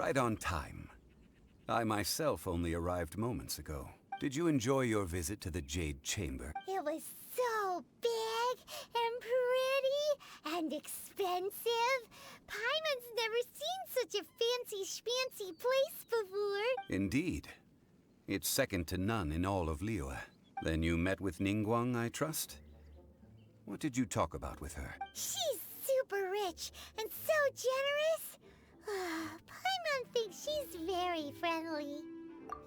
Right on time. I myself only arrived moments ago. Did you enjoy your visit to the Jade Chamber? It was so big and pretty and expensive. Paimon's never seen such a fancy schmancy place before. Indeed. It's second to none in all of Liyue. Then you met with Ningguang, I trust? What did you talk about with her? She's super rich and so generous. Paimon thinks she's very friendly.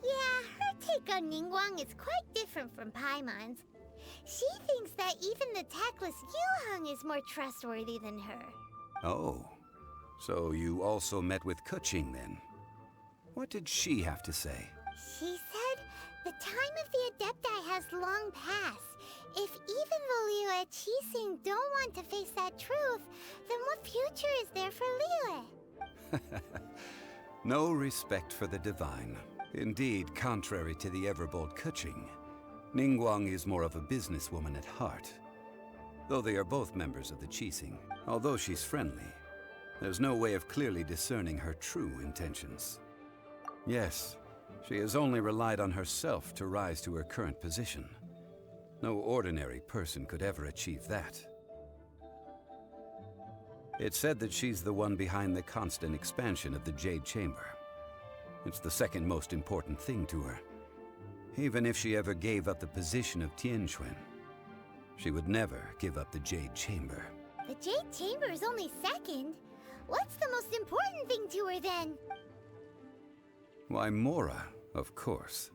Yeah, her take on Ningguang is quite different from Paimon's. She thinks that even the tactless Yuheng is more trustworthy than her. Oh, so you also met with Keqing then? What did she have to say? She said the time of the Adepti has long passed. If even the Liyue Qixing don't want to face that truth, then what future is there for Liyue? No respect for the divine. Indeed, contrary to the ever-bold Keqing, Ningguang is more of a businesswoman at heart. Though they are both members of the Qixing, although she's friendly, there's no way of clearly discerning her true intentions. Yes, she has only relied on herself to rise to her current position. No ordinary person could ever achieve that. It's said that she's the one behind the constant expansion of the Jade Chamber. It's the second most important thing to her. Even if she ever gave up the position of Tianquan, she would never give up the Jade Chamber. The Jade Chamber is only second. What's the most important thing to her then? Why, Mora, of course.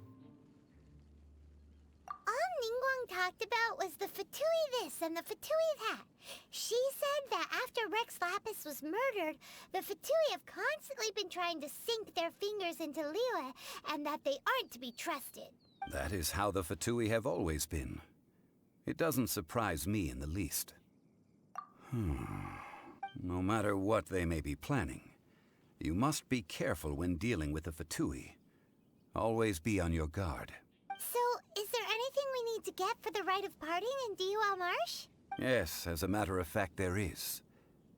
All Ningguang talked about was the Fatui this and the Fatui that. She said that after Rex Lapis was murdered, the Fatui have constantly been trying to sink their fingers into Liyue, and that they aren't to be trusted. That is how the Fatui have always been. It doesn't surprise me in the least. No matter what they may be planning, you must be careful when dealing with the Fatui. Always be on your guard. So, is there anything we need to get for the rite of parting in Dihua Marsh? Yes, as a matter of fact, there is.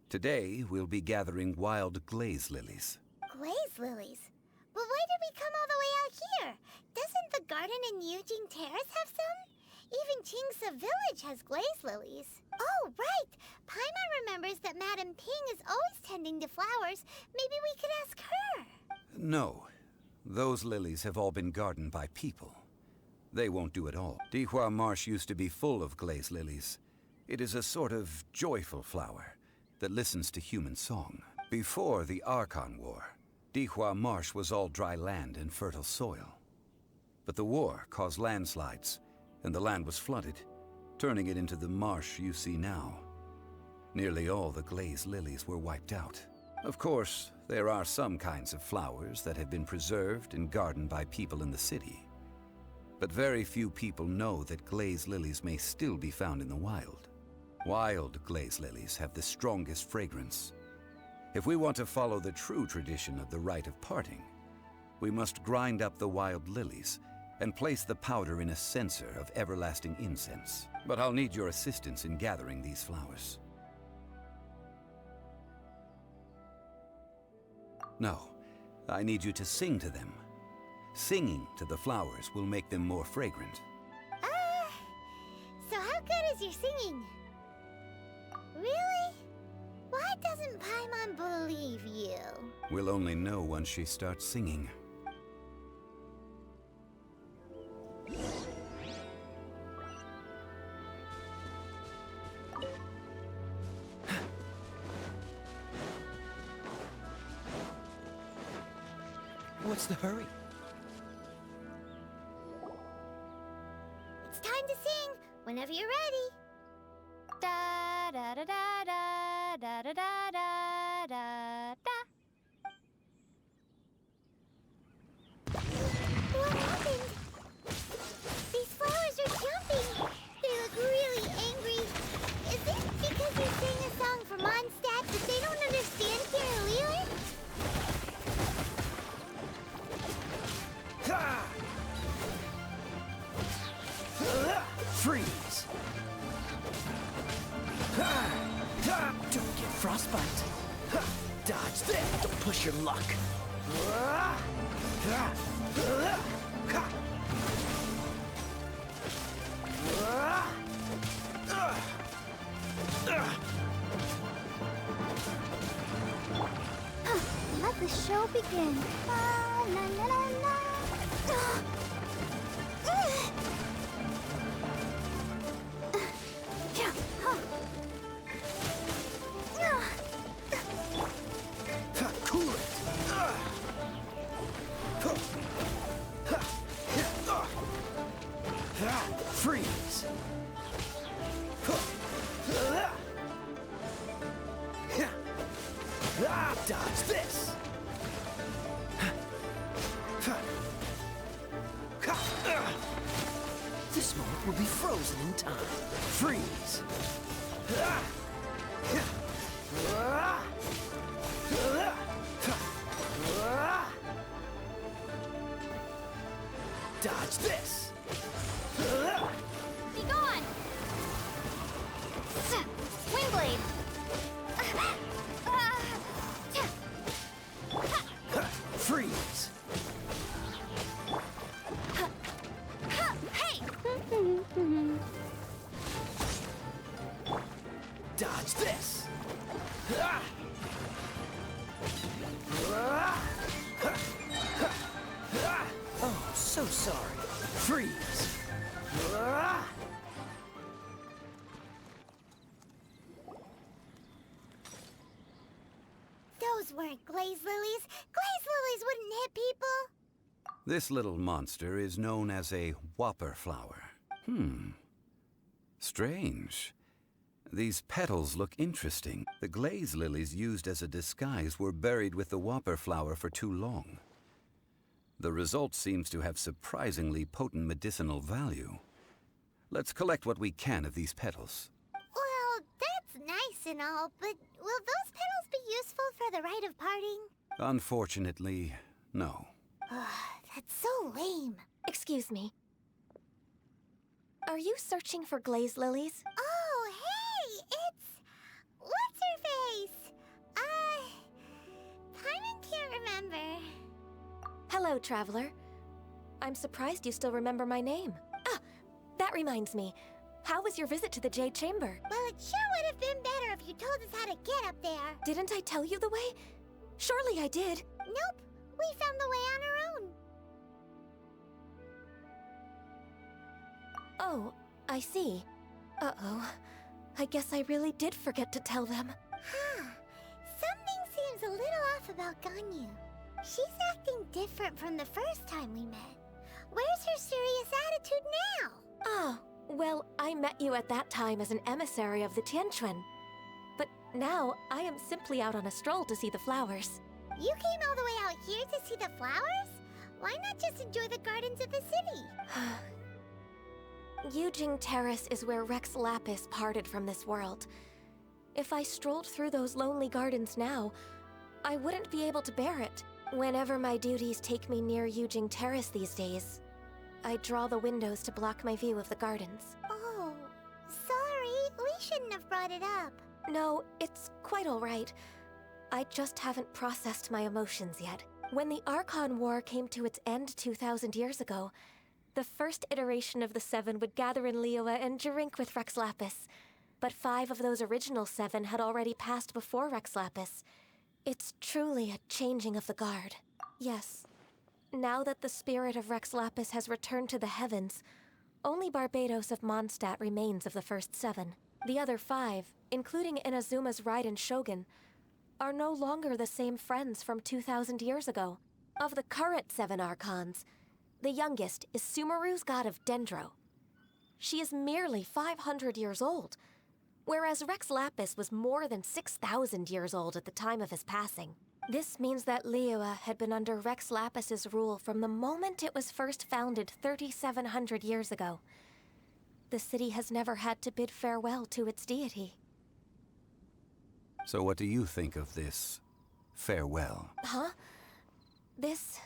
Today, we'll be gathering wild glaze lilies. Glaze lilies? But why did we come all the way out here? Doesn't the garden in Yujing Terrace have some? Even Qingse Village has glaze lilies. Oh, right! Paimon remembers that Madame Ping is always tending to flowers. Maybe we could ask her. No. Those lilies have all been gardened by people. They won't do it all. Dihua Marsh used to be full of glaze lilies. It is a sort of joyful flower that listens to human song. Before the Archon War, Dihua Marsh was all dry land and fertile soil. But the war caused landslides, and the land was flooded, turning it into the marsh you see now. Nearly all the glaze lilies were wiped out. Of course, there are some kinds of flowers that have been preserved and gardened by people in the city. But very few people know that glaze lilies may still be found in the wild. Wild glaze lilies have the strongest fragrance. If we want to follow the true tradition of the rite of parting, we must grind up the wild lilies and place the powder in a censer of everlasting incense. But I'll need your assistance in gathering these flowers. No, I need you to sing to them. Singing to the flowers will make them more fragrant. So how good is your singing? Really? Why doesn't Paimon believe you? We'll only know once she starts singing. What's the hurry? It's time to sing, whenever you're ready. Da da da da da da da da da da da. What happened? These flowers are jumping. They look really angry. Is it because you sang a song for Mondstadt that they don't understand here in Liyue? Freeze! Don't get frostbite. Dodge that. Don't push your luck. Let the show begin. La, la, la, la, la. Cool it. Freeze. Dodge this. This moment will be frozen in time. Freeze. Dodge this. Be gone! Windblade! Freeze. Hey! Dodge this. Oh, so sorry. Freeze. Those weren't glaze lilies. Glaze lilies wouldn't hit people. This little monster is known as a whopper flower. Strange. These petals look interesting. The glaze lilies used as a disguise were buried with the whopper flower for too long. The result seems to have surprisingly potent medicinal value. Let's collect what we can of these petals. Well, that's nice and all, but will those petals be useful for the rite of parting? Unfortunately, no. That's so lame. Excuse me. Are you searching for glaze lilies? Oh, hey! It's... What's-her-face? Paimon can't remember. Hello, traveler. I'm surprised you still remember my name. Ah, that reminds me. How was your visit to the Jade Chamber? Well, it sure would have been better if you told us how to get up there. Didn't I tell you the way? Surely I did. Nope. We found the way on our own. Oh, I see. Uh-oh. I guess I really did forget to tell them. Huh. Something seems a little off about Ganyu. She's acting different from the first time we met. Where's her serious attitude now? Ah, well, I met you at that time as an emissary of the Tianquan. But now, I am simply out on a stroll to see the flowers. You came all the way out here to see the flowers? Why not just enjoy the gardens of the city? Yujing Terrace is where Rex Lapis parted from this world. If I strolled through those lonely gardens now, I wouldn't be able to bear it. Whenever my duties take me near Yujing Terrace these days, I draw the windows to block my view of the gardens. Oh, sorry. We shouldn't have brought it up. No, it's quite all right. I just haven't processed my emotions yet. When the Archon War came to its end 2,000 years ago, the first iteration of the Seven would gather in Liyue and drink with Rex Lapis. But 5 of those original 7 had already passed before Rex Lapis. It's truly a changing of the guard. Yes. Now that the spirit of Rex Lapis has returned to the heavens, only Barbados of Mondstadt remains of the first 7. The other 5, including Inazuma's Raiden Shogun, are no longer the same friends from 2,000 years ago. Of the current 7 Archons, the youngest is Sumeru's god of Dendro. She is merely 500 years old, whereas Rex Lapis was more than 6,000 years old at the time of his passing. This means that Liyue had been under Rex Lapis's rule from the moment it was first founded 3,700 years ago. The city has never had to bid farewell to its deity. So what do you think of this farewell? Huh? This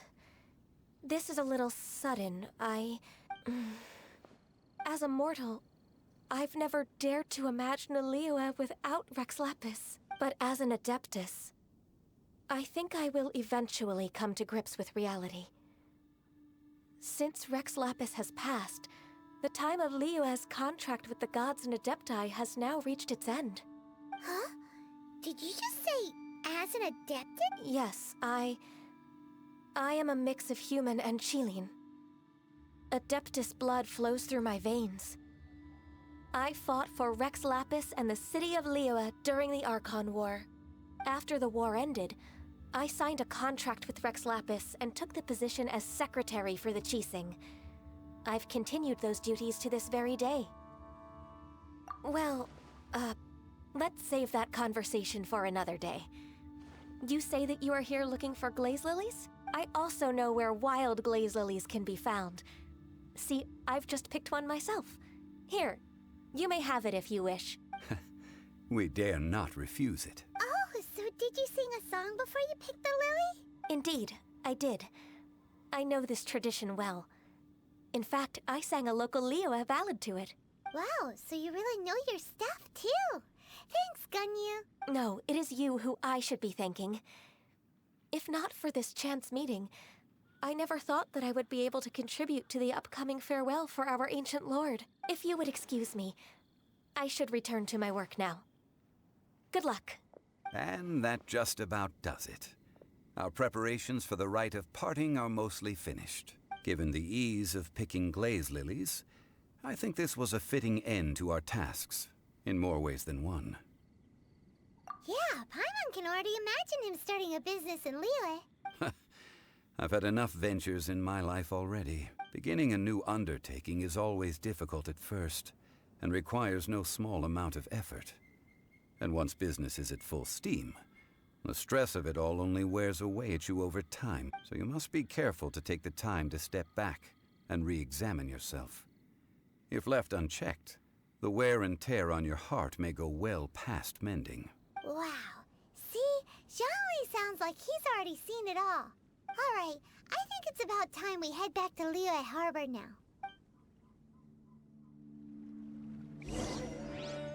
is a little sudden. As a mortal, I've never dared to imagine a Liyue without Rex Lapis. But as an Adeptus, I think I will eventually come to grips with reality. Since Rex Lapis has passed, the time of Liyue's contract with the gods and Adepti has now reached its end. Huh? Did you just say as an adepted? Yes, I am a mix of human and Chilean. Adeptus blood flows through my veins. I fought for Rex Lapis and the city of Liyue during the Archon War. After the war ended, I signed a contract with Rex Lapis and took the position as secretary for the Qixing. I've continued those duties to this very day. Well, let's save that conversation for another day. You say that you are here looking for glaze lilies? I also know where wild glaze lilies can be found. See, I've just picked one myself. Here, you may have it if you wish. We dare not refuse it. Oh, so did you sing a song before you picked the lily? Indeed, I did. I know this tradition well. In fact, I sang a local Liyue ballad to it. Wow, so you really know your stuff, too. Thanks, Gunyu. No, it is you who I should be thanking. If not for this chance meeting, I never thought that I would be able to contribute to the upcoming farewell for our ancient lord. If you would excuse me, I should return to my work now. Good luck. And that just about does it. Our preparations for the rite of parting are mostly finished. Given the ease of picking glaze lilies, I think this was a fitting end to our tasks, in more ways than one. Yeah, Paimon can already imagine him starting a business in Liyue. I've had enough ventures in my life already. Beginning a new undertaking is always difficult at first, and requires no small amount of effort. And once business is at full steam, the stress of it all only wears away at you over time, so you must be careful to take the time to step back and re-examine yourself. If left unchecked, the wear and tear on your heart may go well past mending. Wow. See? Zhongli sounds like he's already seen it all. Alright, I think it's about time we head back to Liyue Harbor now.